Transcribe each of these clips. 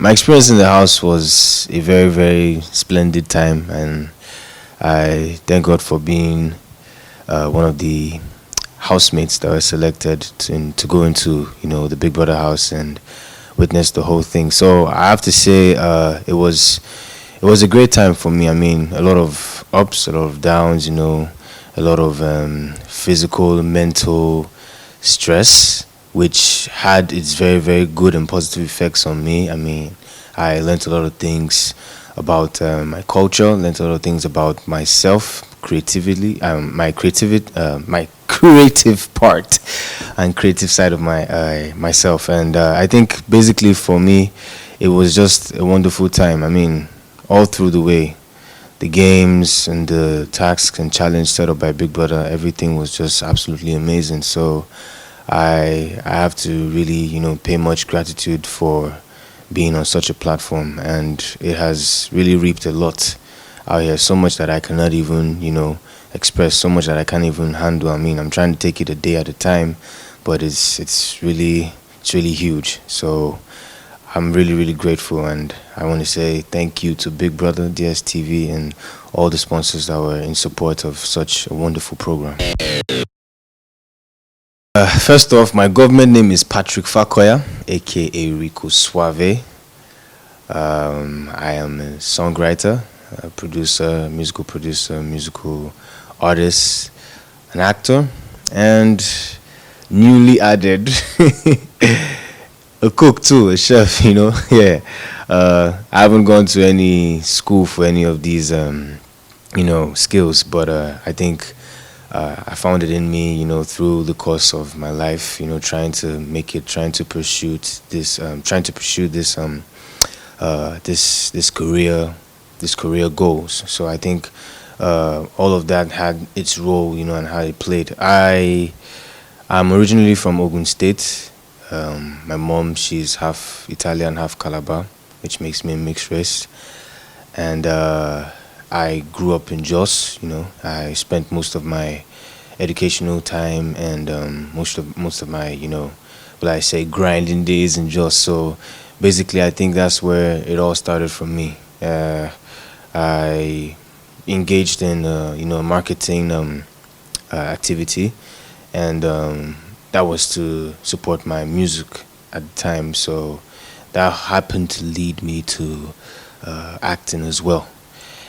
My experience in the house was a very, very splendid time, and I thank God for being one of the housemates that were selected to go into the Big Brother house and witness the whole thing. So I have to say it was a great time for me. I mean, a lot of ups, a lot of downs, a lot of physical, mental stress, which had its very, very good and positive effects on me. I mean, I learned a lot of things about my culture, learned a lot of things about myself, creatively, my creative part and creative side of myself. And I think basically for me, it was just a wonderful time. I mean, all through the way, the games and the tasks and challenge set up by Big Brother, everything was just absolutely amazing. So I have to really pay much gratitude for being on such a platform, and it has really reaped a lot out here. So much that I cannot even express, so much that I can't even handle. I mean, I'm trying to take it a day at a time, but it's really huge. So I'm really, really grateful, and I want to say thank you to Big Brother, DSTV, and all the sponsors that were in support of such a wonderful program. First off, my government name is Patrick Fakoya, aka Rico Swavey. I am a songwriter, a producer, musical artist, an actor, and newly added a cook too, a chef. Yeah. I haven't gone to any school for any of these, skills, but I think I found it in me, through the course of my life, trying to make it, trying to pursue this career goals. So I think all of that had its role, and how it played. I'm originally from Ogun State. My mom, she's half Italian, half Calabar, which makes me a mixed race. And I grew up in Jos. I spent most of my educational time and most of my, will I say, grinding days in Jos. So basically, I think that's where it all started for me. I engaged in, marketing activity, and that was to support my music at the time. So that happened to lead me to acting as well.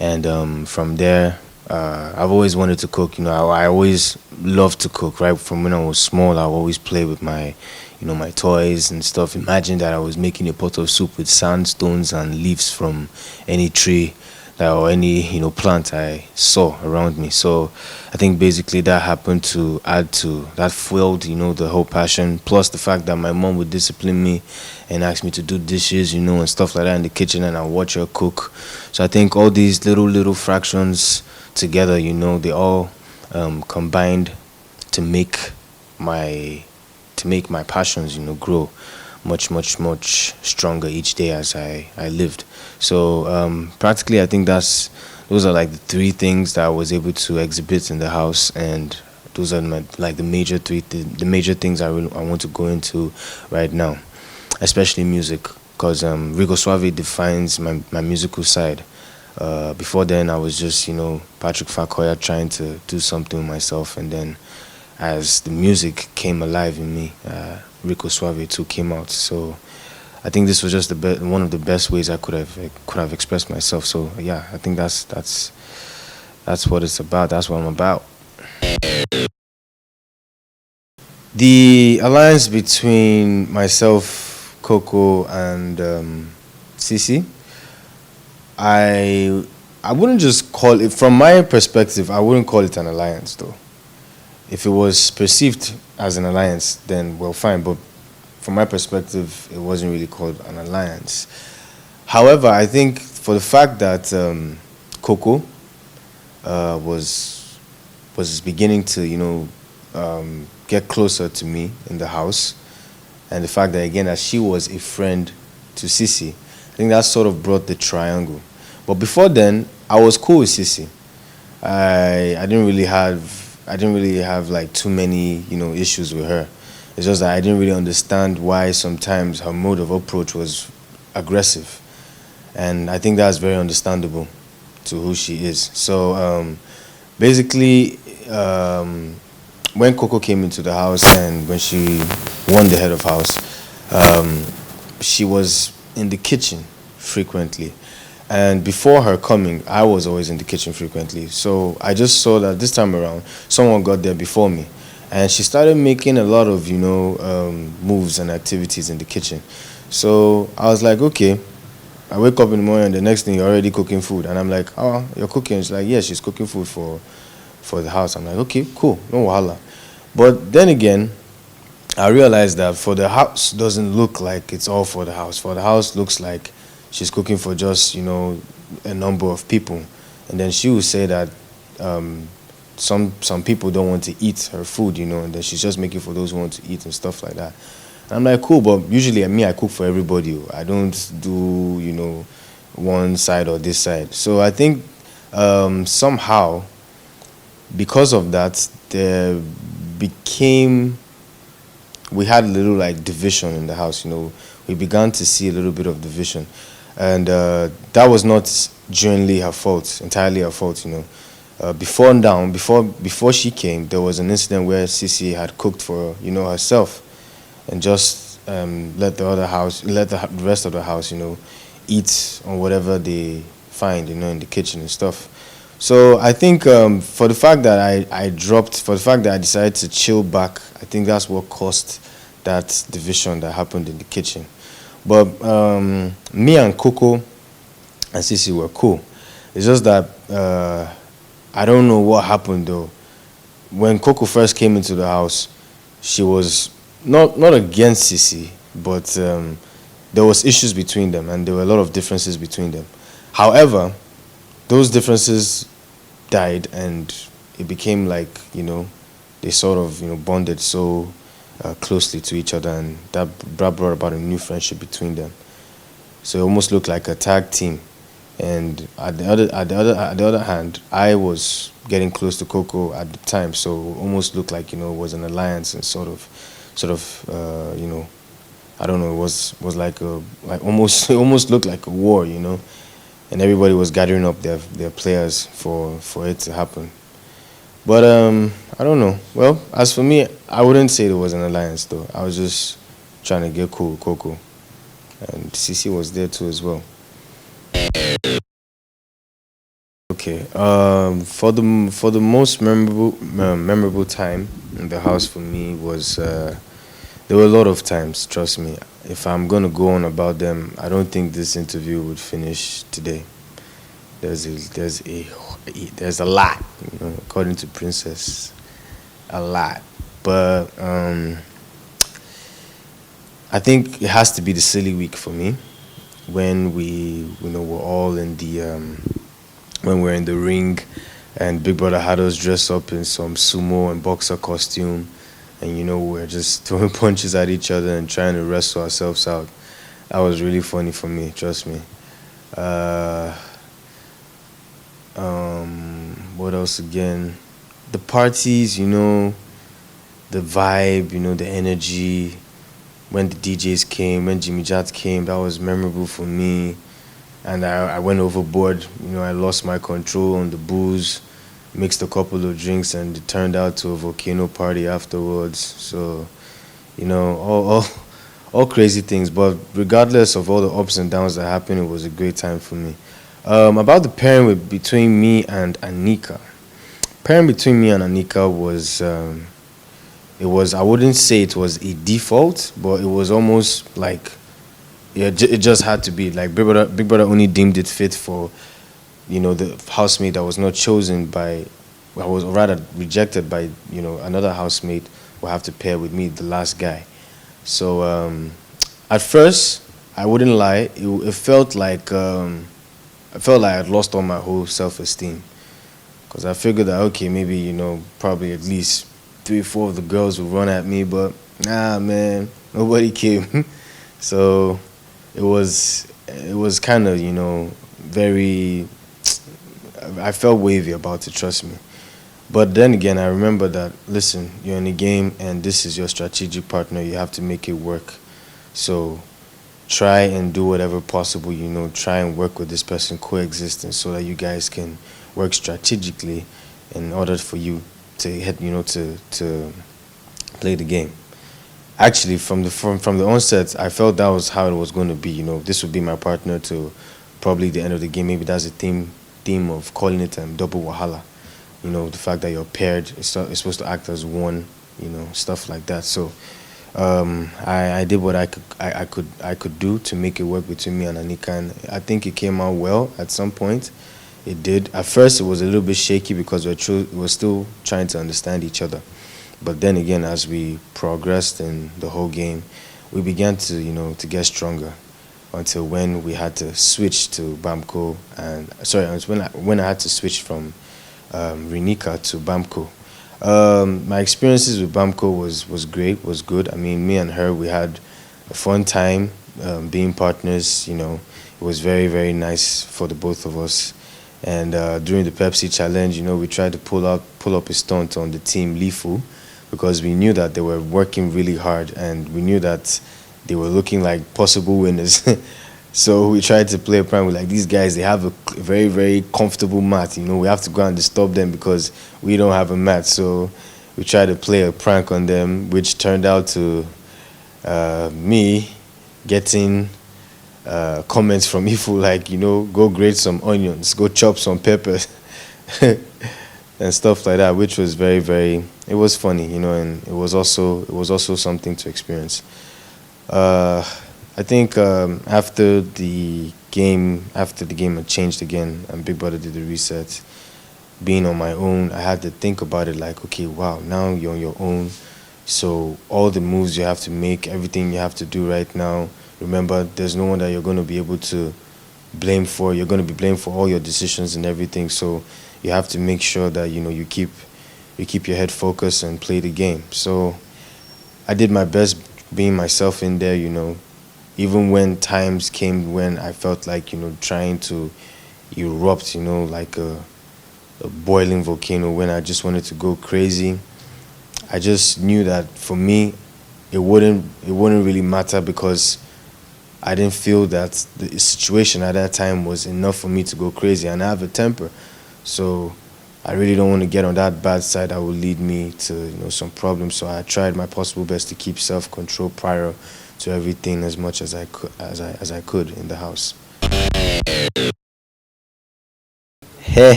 And from there, I've always wanted to cook. I always loved to cook. Right from when I was small, I always play with my toys and stuff. Imagine that I was making a pot of soup with sandstones and leaves from any tree or any plant I saw around me. So I think basically that happened to add to that, fueled the whole passion. Plus the fact that my mom would discipline me and ask me to do dishes, and stuff like that in the kitchen, and I watch her cook. So I think all these little fractions together, they all combined to make my passions, grow much stronger each day as I lived. So practically, I think those are like the three things that I was able to exhibit in the house, and those are the major things I want to go into right now, especially music, because Rico Swavey defines my musical side. Before then, I was just Patrick Fakoya trying to do something with myself, and then as the music came alive in me, Rico Swavey too came out. So I think this was just one of the best ways I could have expressed myself. So yeah, I think that's what it's about. That's what I'm about. The alliance between myself, Coco, and CC, I wouldn't just call it, from my perspective, I wouldn't call it an alliance though. If it was perceived as an alliance, then well, fine. But from my perspective, it wasn't really called an alliance. However, I think for the fact that Coco was beginning to get closer to me in the house, and the fact that again that she was a friend to Sisi, I think that sort of brought the triangle. But before then, I was cool with Sisi. I didn't really have like too many issues with her. It's just that I didn't really understand why sometimes her mode of approach was aggressive, and I think that's very understandable to who she is. So basically, when Coco came into the house and when she won the head of house, um, she was in the kitchen frequently. And before her coming, I was always in the kitchen frequently. So I just saw that this time around, someone got there before me. And she started making a lot of, moves and activities in the kitchen. So I was like, okay. I wake up in the morning and the next thing you're already cooking food. And I'm like, oh, you're cooking? She's like, yeah, she's cooking food for the house. I'm like, okay, cool, no wahala. But then again, I realized that for the house doesn't look like it's all for the house. For the house looks like she's cooking for just, a number of people. And then she would say that um, some people don't want to eat her food, and then she's just making for those who want to eat and stuff like that. And I'm like, cool, but usually me, I cook for everybody. I don't do, one side or this side. So I think somehow, because of that, there became we had a little like division in the house. We began to see a little bit of division, and that was not genuinely her fault, entirely her fault. Before she came, there was an incident where Sissy had cooked for herself, and just let the rest of the house, eat on whatever they find, in the kitchen and stuff. So I think for the fact that for the fact that I decided to chill back, I think that's what caused that division that happened in the kitchen. But me and Coco and Sissy were cool. It's just that I don't know what happened though. When Coco first came into the house, she was not against Sissy, but there was issues between them, and there were a lot of differences between them. However, those differences died, and it became like they sort of bonded so closely to each other, and that brought about a new friendship between them. So it almost looked like a tag team. And at the other hand, I was getting close to Coco at the time, so it almost looked like it was an alliance, and I don't know, it was like almost it almost looked like a war, and everybody was gathering up their players for it to happen. But I don't know. Well, as for me, I wouldn't say it was an alliance though. I was just trying to get cool with Coco, and CC was there too as well. Okay. For the most memorable time in the house for me was there were a lot of times. Trust me. If I'm gonna go on about them, I don't think this interview would finish today. There's a lot, according to Princess, a lot. But I think it has to be the silly week for me when we're all in the when we're in the ring, and Big Brother had us dress up in some sumo and boxer costume, and we're just throwing punches at each other and trying to wrestle ourselves out. That was really funny for me, trust me. Uh, what else again? The parties, the vibe, the energy. When the DJs came, when Jimmy Jat came, that was memorable for me. And I went overboard. I lost my control on the booze, mixed a couple of drinks, and it turned out to a volcano party afterwards. So, all crazy things. But regardless of all the ups and downs that happened, it was a great time for me. About the pairing between me and Anika. Pairing between me and Anika was, it was, I wouldn't say it was a default, but it was almost like, yeah, it just had to be. Like Big Brother only deemed it fit for, the housemate that was not chosen by, I was rather rejected by, another housemate will have to pair with me, the last guy. So at first, I wouldn't lie, it felt like I'd lost all my whole self-esteem, because I figured that okay, maybe probably at least 3 or 4 of the girls would run at me, but nah, man, nobody came. So it was kind of very. I felt wavy about it, trust me. But then again, I remember that, listen, you're in a game and this is your strategic partner. You have to make it work. So try and do whatever possible, try and work with this person, coexisting, so that you guys can work strategically in order for you to hit, to play the game. Actually, from the onset, I felt that was how it was going to be. This would be my partner to probably the end of the game. Maybe that's the theme of calling it double wahala. The fact that you're paired, it's supposed to act as one. Stuff like that. So I did what I could do to make it work between me and Anika, and I think it came out well at some point. It did. At first, it was a little bit shaky because we're still trying to understand each other. But then again, as we progressed in the whole game, we began to get stronger until when we had to switch to Bamco, and sorry, it was when I had to switch from Rinika to Bamco. My experiences with Bamco was great, was good. I mean, me and her, we had a fun time being partners. It was very, very nice for the both of us. And during the Pepsi challenge, we tried to pull up a stunt on the team Lifu, because we knew that they were working really hard and we knew that they were looking like possible winners. So we tried to play a prank with, like, these guys, they have a very, very comfortable mat. We have to go and disturb them because we don't have a mat. So we tried to play a prank on them, which turned out to me getting comments from Ifu like, go grate some onions, go chop some peppers, and stuff like that, which was very, very, it was funny, and it was also something to experience. I think after the game had changed again and Big Brother did the reset, being on my own, I had to think about it like, okay, wow, now you're on your own. So all the moves you have to make, everything you have to do right now, remember, there's no one that you're going to be able to blame for. You're going to be blamed for all your decisions and everything. So you have to make sure that, you keep your head focused and play the game. So I did my best being myself in there, even when times came when I felt like, trying to erupt, like a boiling volcano, when I just wanted to go crazy. I just knew that for me, it wouldn't really matter, because I didn't feel that the situation at that time was enough for me to go crazy, and I have a temper. So I really don't want to get on that bad side that would lead me to, some problems. So I tried my possible best to keep self-control prior to everything as much as I could in the house.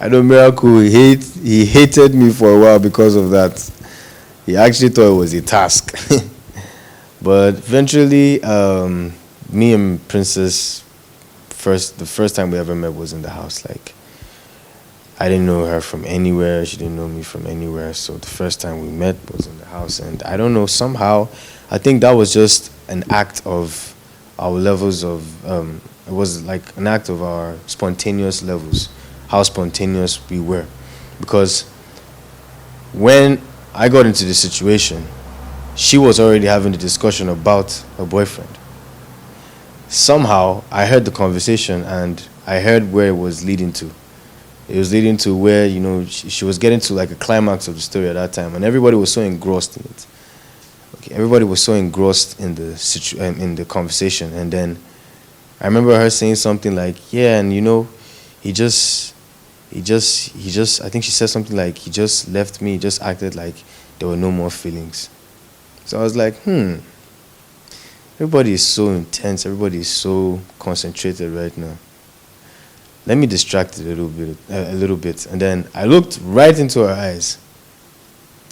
I know Miracle, he hated me for a while because of that. He actually thought it was a task. But eventually, me and Princess, the first time we ever met was in the house. Like, I didn't know her from anywhere. She didn't know me from anywhere. So the first time we met was in the house. And I don't know, somehow, I think that was just an act of our levels of, it was like an act of our spontaneous levels, how spontaneous we were. Because when I got into the situation, she was already having a discussion about her boyfriend. Somehow, I heard the conversation and I heard where it was leading to. It was leading to where, she was getting to like a climax of the story at that time, and everybody was so engrossed in it. Okay, everybody was so engrossed in the conversation, and then I remember her saying something like, yeah, and he just, I think she said something like, he just left me, he just acted like there were no more feelings. So I was like, everybody is so intense, everybody is so concentrated right now. Let me distract it a little bit. And then I looked right into her eyes.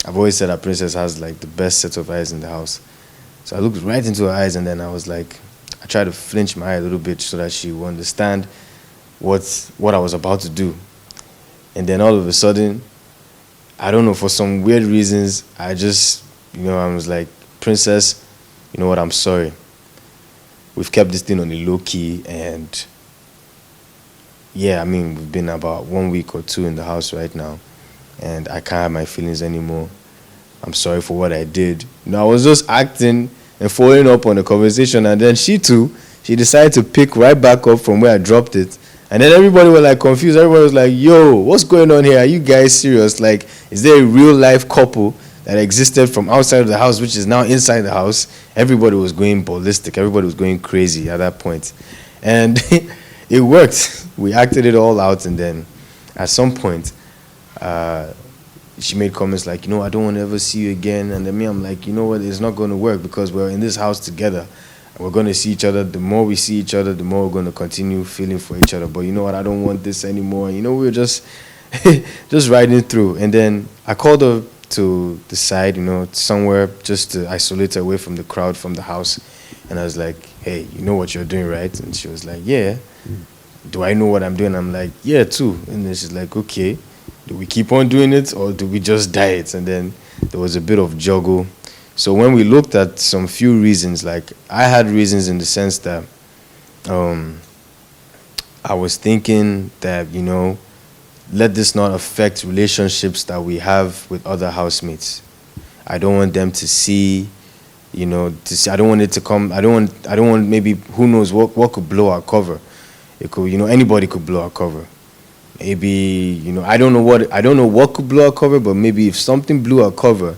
I've always said that Princess has like the best set of eyes in the house. So I looked right into her eyes, and then I was like, I tried to flinch my eye a little bit so that she would understand what I was about to do. And then all of a sudden, I don't know, for some weird reasons, I just, I was like, Princess, you know what, I'm sorry. We've kept this thing on the low key, and yeah, I mean, we've been about 1 week or two in the house right now, and I can't have my feelings anymore. I'm sorry for what I did. I was just acting and following up on the conversation, and then she decided to pick right back up from where I dropped it. And then everybody was like confused. Everybody was like, yo, what's going on here? Are you guys serious? Like, is there a real life couple that existed from outside of the house, which is now inside the house. Everybody was going ballistic. Everybody was going crazy at that point. And it worked. We acted it all out, and then at some point, she made comments like, I don't want to ever see you again. And then me, I'm like, you know what, it's not going to work because we're in this house together. We're going to see each other. The more we see each other, the more we're going to continue feeling for each other. But you know what, I don't want this anymore. We were just just riding through. And then I called her to the side, somewhere just to isolate her away from the crowd, from the house. And I was like, hey, you know what you're doing, right? And she was like, yeah. Do I know what I'm doing? I'm like, yeah, too. And then she's like, okay, do we keep on doing it or do we just diet? And then there was a bit of juggle. So when we looked at some few reasons, like I had reasons in the sense that I was thinking that, let this not affect relationships that we have with other housemates. I don't want them to see, I don't want it to come, I don't want maybe, who knows what could blow our cover. It could, anybody could blow our cover. Maybe, I don't know what could blow our cover, but maybe if something blew our cover,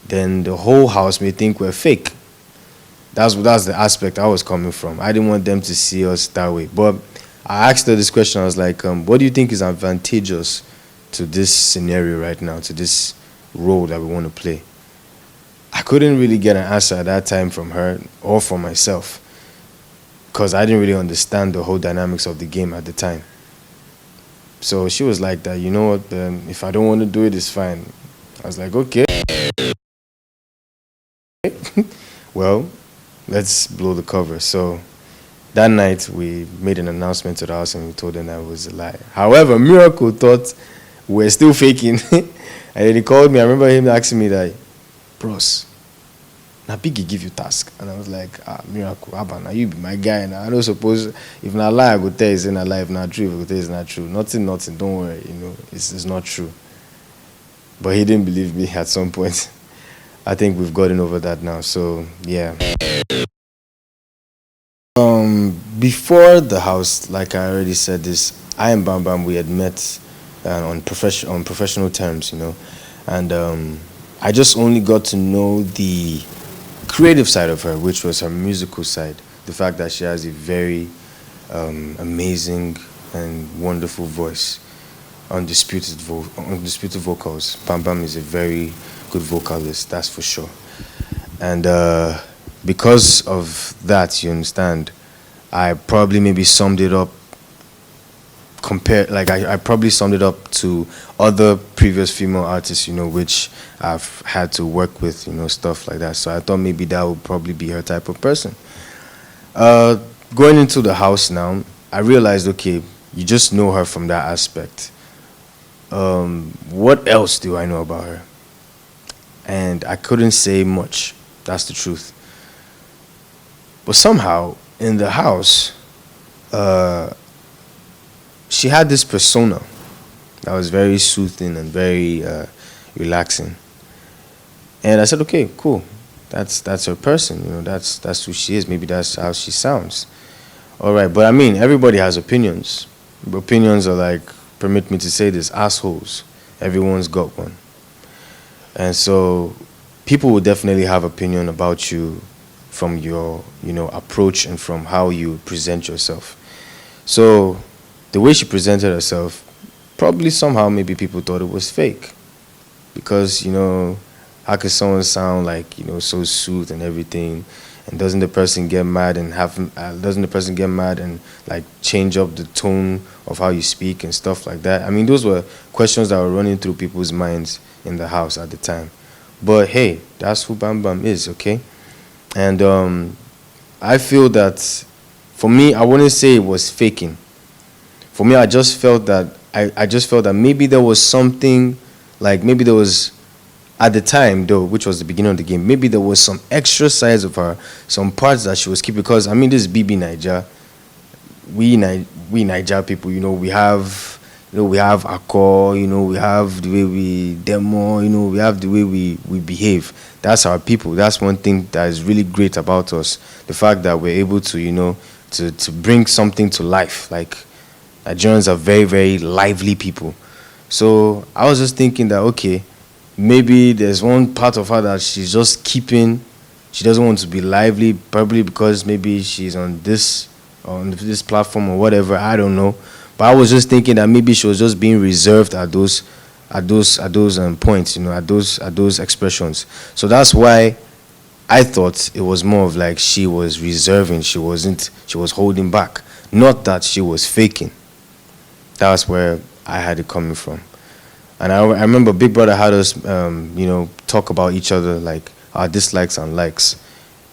then the whole house may think we're fake. That's the aspect I was coming from. I didn't want them to see us that way. But I asked her this question. I was like, what do you think is advantageous to this scenario right now, to this role that we want to play? I couldn't really get an answer at that time from her or from myself because I didn't really understand the whole dynamics of the game at the time. So she was like that, you know what, if I don't want to do it, it's fine. I was like, okay. Well, let's blow the cover. So that night, we made an announcement to the house and we told them that it was a lie. However, Miracle thought we're still faking. And then he called me. I remember him asking me that, bros, now Biggie give you task. And I was like, Miracle, Abba, now you be my guy. Now I don't suppose, if not lie, I go tell you it's not lie. If not true, I go tell you it's not true. Nothing, don't worry, it's not true. But he didn't believe me at some point. I think we've gotten over that now, so yeah. Before the house, like I already said this, I and Bamm-Bamm, we had met on professional terms, and I just only got to know the creative side of her, which was her musical side. The fact that she has a very amazing and wonderful voice, undisputed vocals. Bamm-Bamm is a very good vocalist, that's for sure. And because of that, you understand, I probably maybe summed it up I probably summed it up to other previous female artists, which I've had to work with, stuff like that. So I thought maybe that would probably be her type of person. Going into the house now, I realized, okay, you just know her from that aspect. What else do I know about her? And I couldn't say much. That's the truth. But somehow, in the house, she had this persona that was very soothing and very relaxing. And I said, okay, cool. That's her person. That's who she is. Maybe that's how she sounds. All right, but I mean, everybody has opinions. Opinions are like, permit me to say this, assholes. Everyone's got one. And so people will definitely have opinion about you from your, approach and from how you present yourself. So the way she presented herself, probably somehow maybe people thought it was fake. Because, how could someone sound like, so soothed and everything? And doesn't the person get mad and like change up the tone of how you speak and stuff like that? I mean, those were questions that were running through people's minds in the house at the time. But hey, that's who Bamm-Bamm is, okay? And I feel that, for me, I wouldn't say it was faking. For me, I just felt that maybe there was something, like maybe there was, at the time though, which was the beginning of the game, maybe there was some extra sides of her, some parts that she was keeping. Because I mean, this is Bbnaija. We Naija people, we have our core, we have the way we demo, we have the way we behave. That's our people. That's one thing that is really great about us. The fact that we're able to, to bring something to life. Like, Nigerians are very, very lively people. So I was just thinking that, okay, maybe there's one part of her that she's just keeping. She doesn't want to be lively, probably because maybe she's on this platform or whatever. I don't know. But I was just thinking that maybe she was just being reserved at those points, at those expressions. So that's why I thought it was more of like she was reserving. She was holding back. Not that she was faking. That's where I had it coming from. And I remember Big Brother had us, talk about each other, like our dislikes and likes.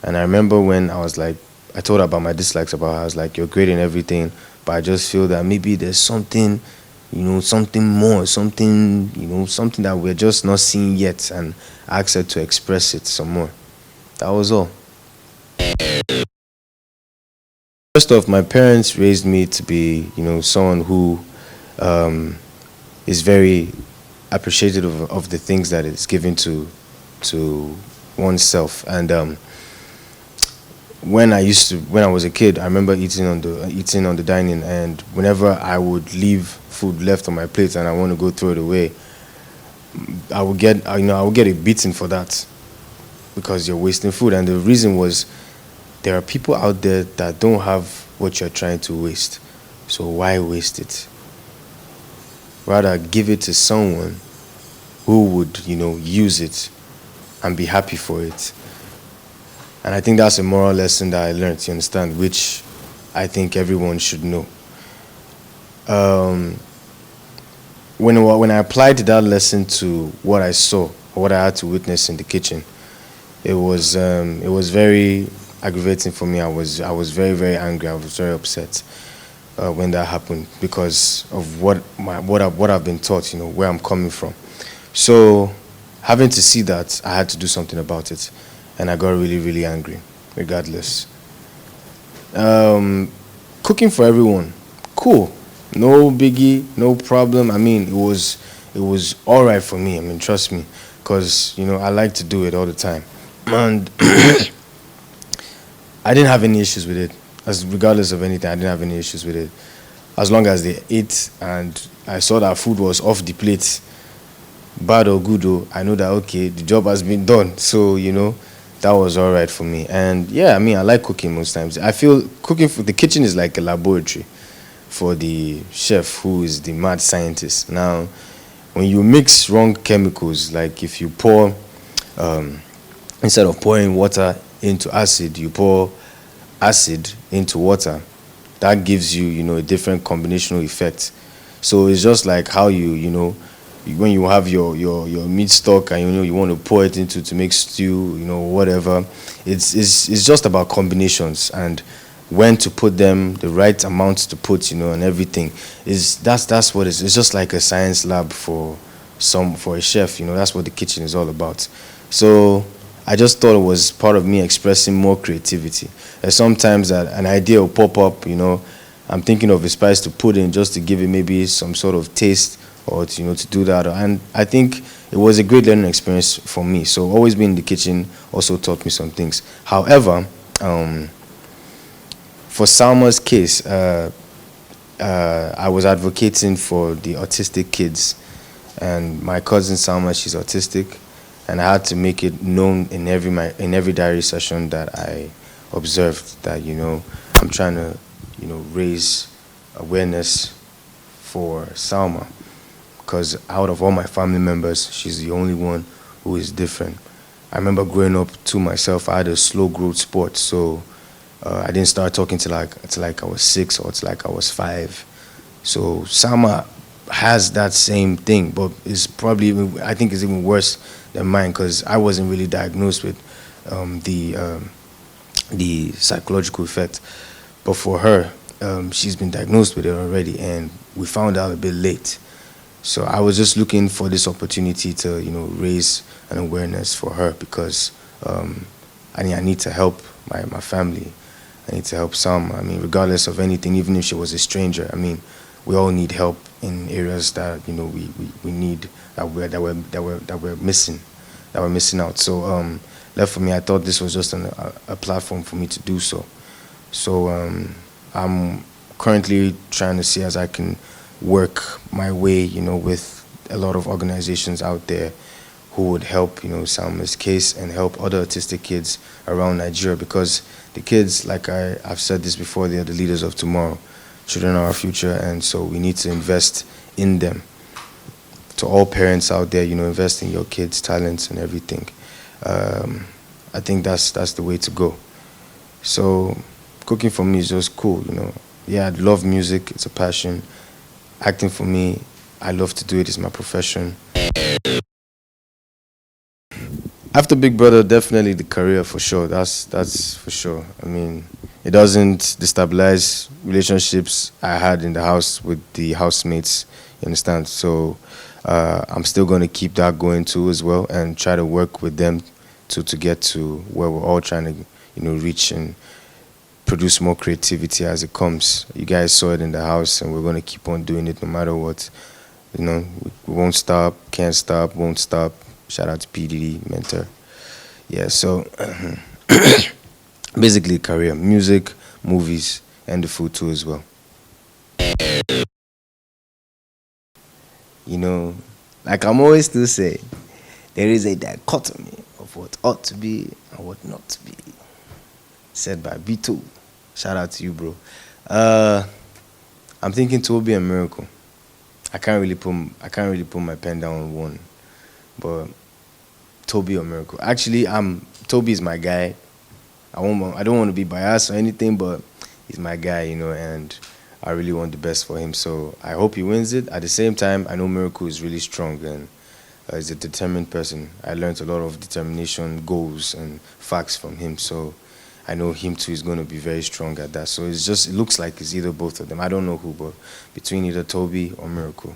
And I remember when I told her about my dislikes, about how I was like, you're great in everything, but I just feel that maybe there's something, something more, something that we're just not seeing yet. And I asked her to express it some more. That was all. First off, my parents raised me to be, someone who um, is very appreciative of the things that is given to oneself. And when I was a kid, I remember eating on the dining, and whenever I would leave food left on my plate and I want to go throw it away, I would get a beating for that, because you're wasting food. And the reason was, there are people out there that don't have what you're trying to waste. So why waste it? Rather give it to someone who would, use it and be happy for it. And I think that's a moral lesson that I learned, you understand, which I think everyone should know. Um, when I applied that lesson to what I saw, or what I had to witness in the kitchen, it was very aggravating for me. I was very, very angry. I was very upset when that happened, because of what I've been taught, where I'm coming from. So having to see that, I had to do something about it, and I got really, really angry. Regardless, um, cooking for everyone, cool, no biggie, no problem. I mean, it was all right for me. I mean, trust me, because I like to do it all the time, and I didn't have any issues with it. As regardless of anything, I didn't have any issues with it. As long as they ate and I saw that food was off the plate, bad or good, oh, I know that okay, the job has been done. So that was all right for me. And yeah, I mean, I like cooking most times. I feel cooking for the kitchen is like a laboratory for the chef who is the mad scientist. Now, when you mix wrong chemicals, like if you pour instead of pouring water into acid, you pour acid into water. That gives you, a different combinational effect. So it's just like how when you have your meat stock, and you want to pour it into to make stew, whatever. It's just about combinations, and when to put them, the right amounts to put, and everything. That's what it's just like a science lab for a chef. That's what the kitchen is all about. So I just thought it was part of me expressing more creativity. And sometimes that an idea will pop up. I'm thinking of a spice to put in just to give it maybe some sort of taste, or to do that. And I think it was a great learning experience for me. So always being in the kitchen also taught me some things. However, for Salma's case, I was advocating for the autistic kids, and my cousin Salma, she's autistic, and I had to make it known in every diary session that I observed that I'm trying to raise awareness for Salma, because out of all my family members, she's the only one who is different. I remember growing up to myself, I had a slow growth sport, so I didn't start talking till like I was 6, or till like I was 5. So Salma has that same thing, but it's probably I think it's even worse than mine, because I wasn't really diagnosed with the psychological effect. But for her, she's been diagnosed with it already, and we found out a bit late. So I was just looking for this opportunity to, raise an awareness for her, because I need to help my family. I need to help some. I mean, regardless of anything, even if she was a stranger. I mean, we all need help in areas that we need, that we're missing, out. So left for me, I thought this was just a platform for me to do so. So I'm currently trying to see as I can work my way, with a lot of organizations out there who would help, Salma's case and help other autistic kids around Nigeria, because the kids, like I've said this before, they are the leaders of tomorrow. Children are our future, and so we need to invest in them. To all parents out there, invest in your kids' talents and everything. I think that's the way to go. So cooking for me is just cool, Yeah, I love music. It's a passion. Acting for me, I love to do it. It's my profession. After Big Brother, definitely the career for sure. That's for sure. I mean, it doesn't destabilize relationships I had in the house with the housemates. You understand? So I'm still going to keep that going too as well, and try to work with them to get to where we're all trying to reach and produce more creativity as it comes. You guys saw it in the house, and we're going to keep on doing it no matter what. We won't stop, can't stop, won't stop. Shout out to PDD, mentor. Yeah, so basically career, music, movies, and the food too as well. Like I'm always still saying, there is a dichotomy of what ought to be and what not to be. Said by B2. Shout out to you, bro. I'm thinking Toby and Miracle. I can't really put my pen down on one, but Toby or Miracle. Actually, Toby is my guy. I don't want to be biased or anything, but he's my guy, and I really want the best for him. So I hope he wins it. At the same time, I know Miracle is really strong and he's a determined person. I learned a lot of determination, goals, and facts from him. So I know him too is going to be very strong at that. So it looks like it's either both of them. I don't know who, but between either Toby or Miracle.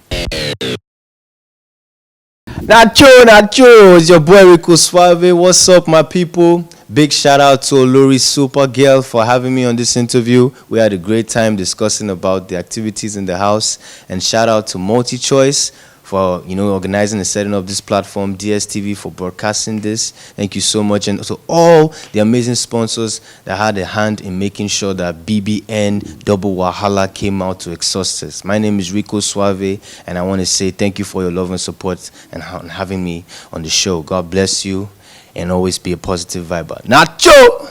Nacho, it's your boy Rico Swavey. What's up, my people? Big shout out to OLORISUPERGAL for having me on this interview. We had a great time discussing about the activities in the house. And shout out to MultiChoice for organizing and setting up this platform, DSTV for broadcasting this. Thank you so much. And to all the amazing sponsors that had a hand in making sure that BBN Double Wahala came out to exhaust us. My name is Rico Swavey, and I want to say thank you for your love and support and having me on the show. God bless you, and always be a positive vibe. Nacho!